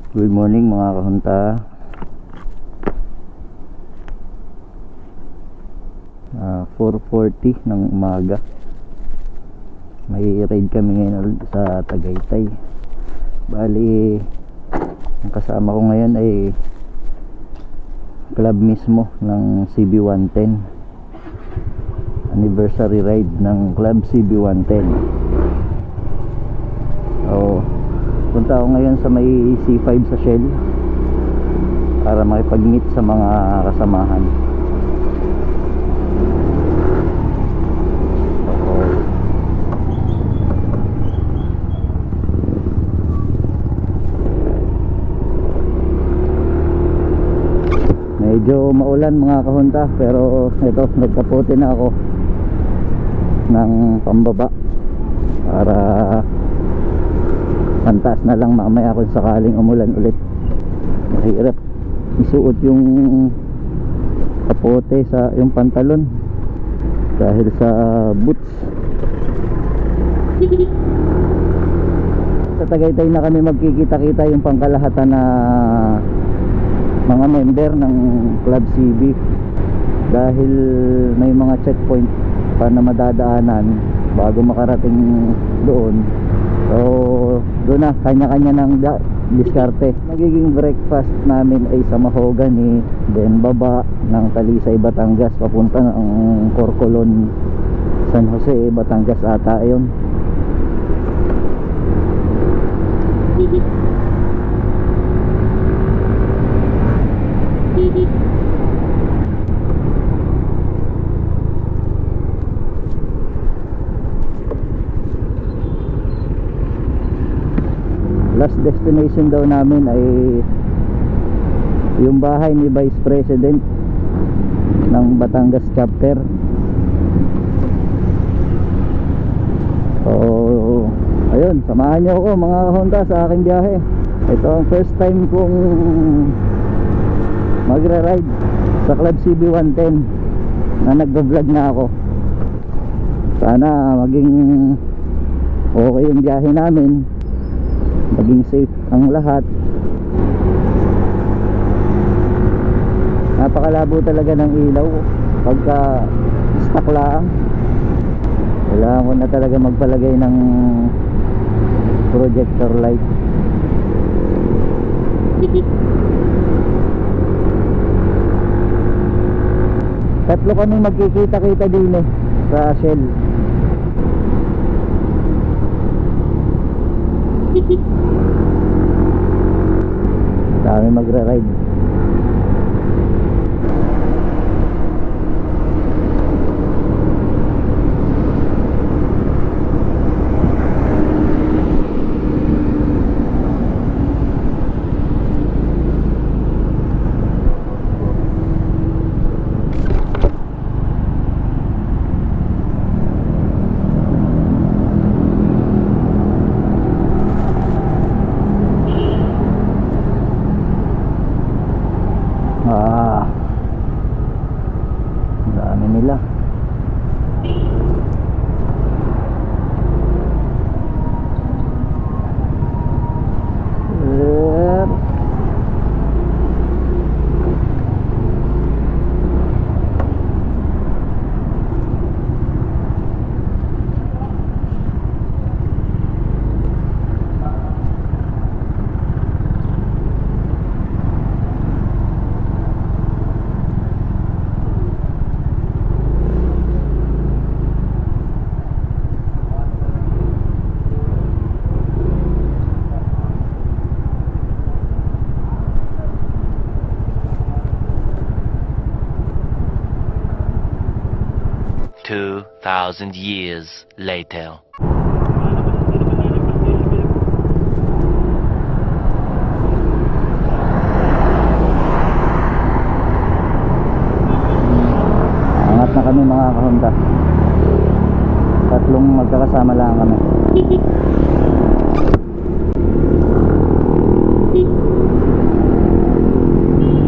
Good morning mga kahunta. 4:40 ng umaga. May raid kami ngayon sa Tagaytay. Bali, ang kasama ko ngayon ay club mismo ng CB110. Anniversary ride ng club CB110. So, punta ako ngayon sa may C5 sa Shell para makipag-meet sa mga kasamahan. Medyo maulan mga kahunta, pero ito, nagkapote na ako ng pambaba para pantaas na lang mamaya kung sakaling umulan ulit. Mahirap isuot yung kapote sa yung pantalon dahil sa boots. Sa Tagaytay na kami magkikita-kita yung pangkalahatan na mga member ng Club CB dahil may mga checkpoint pa na madadaanan bago makarating doon. So doon na kanya-kanya ng diskarte. Magiging breakfast namin ay sa Mahogany, then baba ng Talisay, Batangas papunta ng Corcolon, San Jose, Batangas ata yun. Last destination daw namin ay yung bahay ni Vice President ng Batangas chapter. So ayun, samahan nyo ako mga Honda sa aking biyahe. Ito ang first time kong magra-ride sa Club CB110 na nagvo-vlog na ako. Sana maging okay yung biyahe namin, maging safe ang lahat. Napakalabo talaga ng ilaw pagka stuck lang. Kailangan ko na talaga magpalagay ng projector light. Tatlo kami magkikita-kita din sa Shell. Dami magra-ride. Dami nila. Thousand years later. Angat na kami mga kahunta. Tatlong magkakasama lang kami.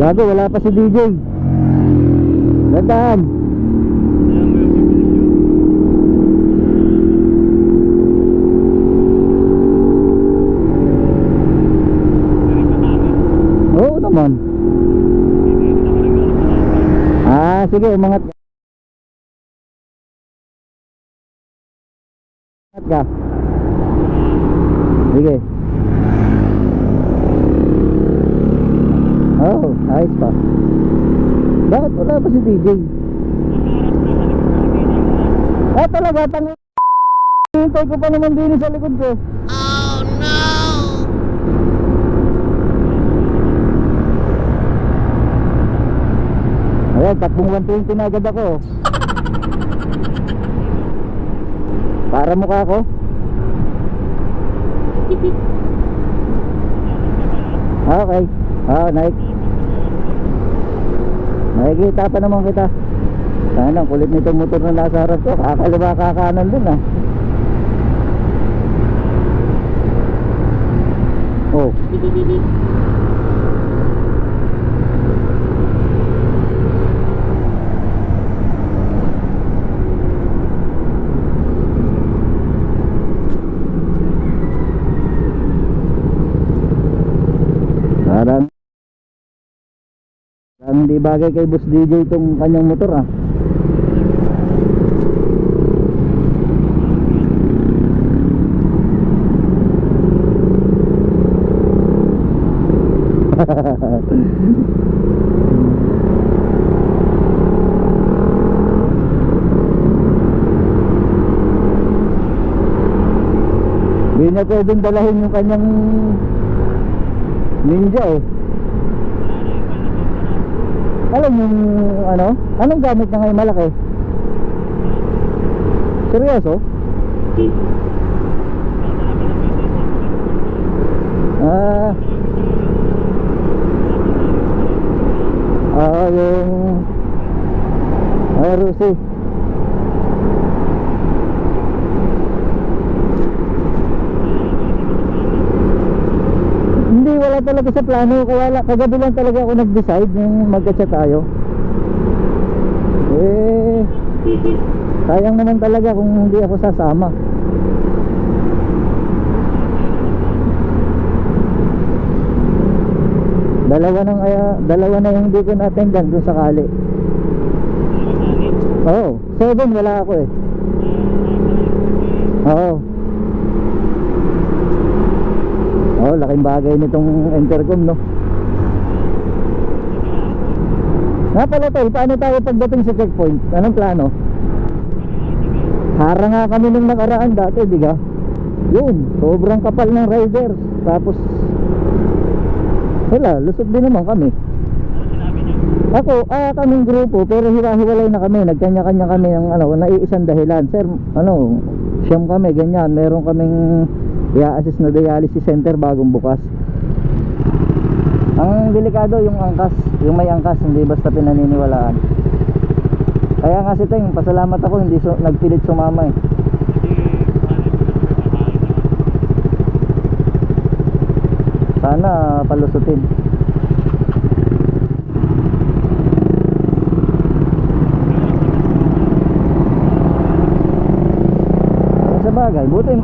Gago, wala pa si DJ. Gandaan. Mon. Ah, sige, umangat ka. Umangat ka. Sige. Oh, ayos pa. Bakit wala pa si DJ? Ah, talaga, hintay ko pa naman din sa likod ko. Oh no! Ayan, takbong 120 na agad ako. Para mukha ko. Okay. Nakikita pa naman kita. Sana ang kulit nitong motor na nasa harap ko. Kakaliwa kakanan dun ah. Oh. Parang hindi bagay kay Boss DJ itong kanyang motor ah. Hindi niya pwedeng dalahin yung kanyang Ninja eh. Alam yung ano? Anong gamit na ngayon malaki? Seryoso? Yung RC. Hindi, wala talaga sa plano. Kaya kagabi lang talaga ako nag-decide yung magkatsa tayo. Sayang naman talaga kung hindi ako sasama. Dalawa na yung hindi ko na-attendan kung sakali. Oo, 7 wala ako eh. Oo. Oh, laking bagay nitong intercom, no? Nga pala tol, paano tayo pagdating sa checkpoint? Anong plano? Hara nga kami nung nakaraan dati, di ka? Yun, sobrang kapal ng riders. Tapos wala, lusot din naman kami. Ako, kaming grupo, pero hiwa-hiwalay na kami. Nagkanya-kanya kami ng naiisang dahilan. Sir, siyam kami, ganyan. Meron kaming i-assist na dialysis center bagong bukas. Ang delikado yung angkas, yung may angkas, hindi basta pinaniniwalaan. Kaya nga si Teng, pasalamat ako, hindi nagpilit sumama eh. Sana palusutin. Sa bagay, buti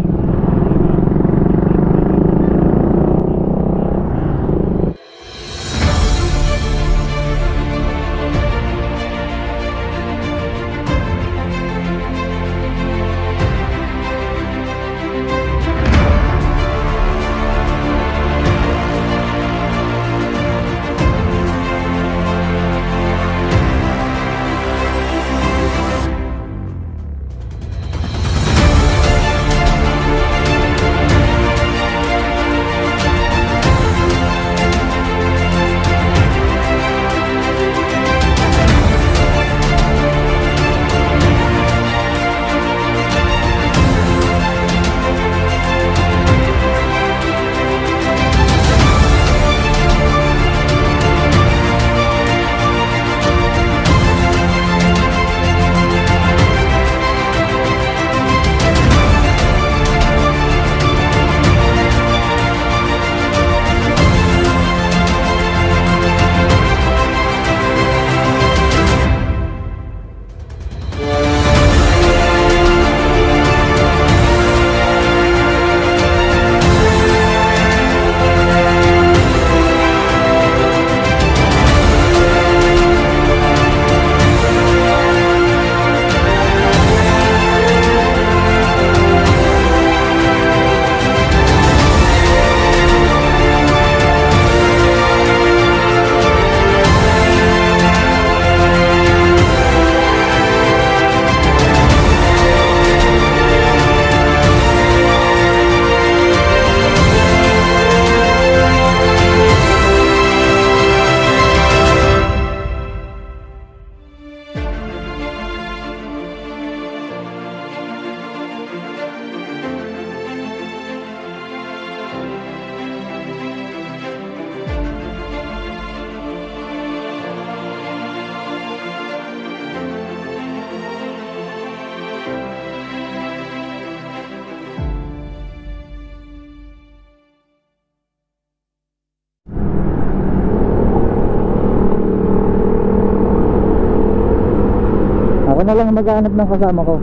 na lang maghanap ng kasama ko.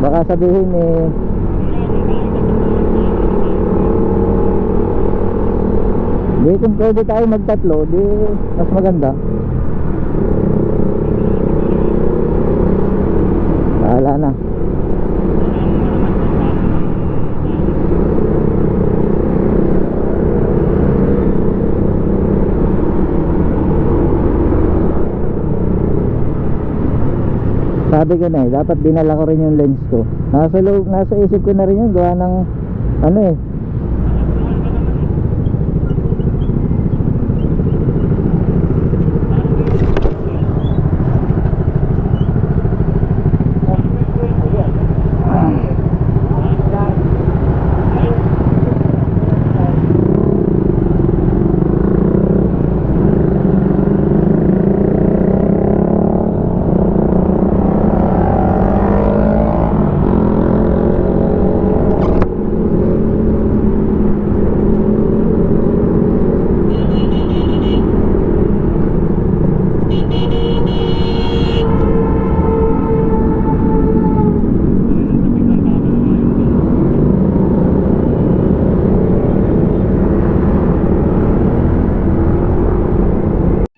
Baka sabihin eh, di kung pwede tayo magtatlo, di mas maganda. Bahala na. Sabi ko na eh, dapat dinala ko rin yung lens ko. Nasa loob, nasa isip ko na rin yun, gawa ng ano eh.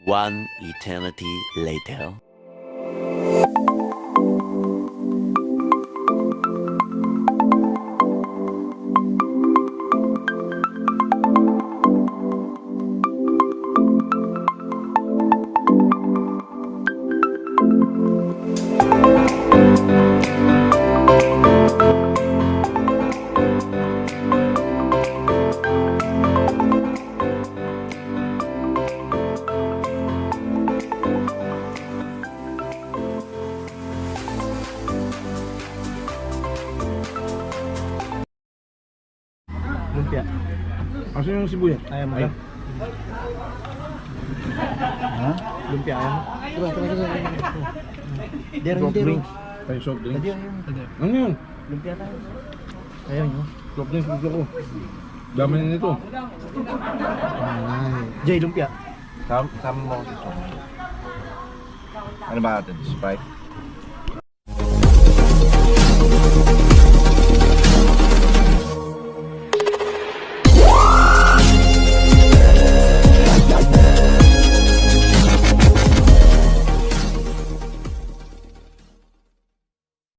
One eternity later. Lumpia. Aso yung sibuyas? Ayaw mo. Ha? Lumpia ayaw mo. Soft drinks. Ay, soft drinks. Ano yun? Lumpia tayo. Ayaw nyo? Soft drinks gusto ko. Dami na nito. Jay, lumpia. Sama mo ako sa soft. Ano ba natin? Sprite?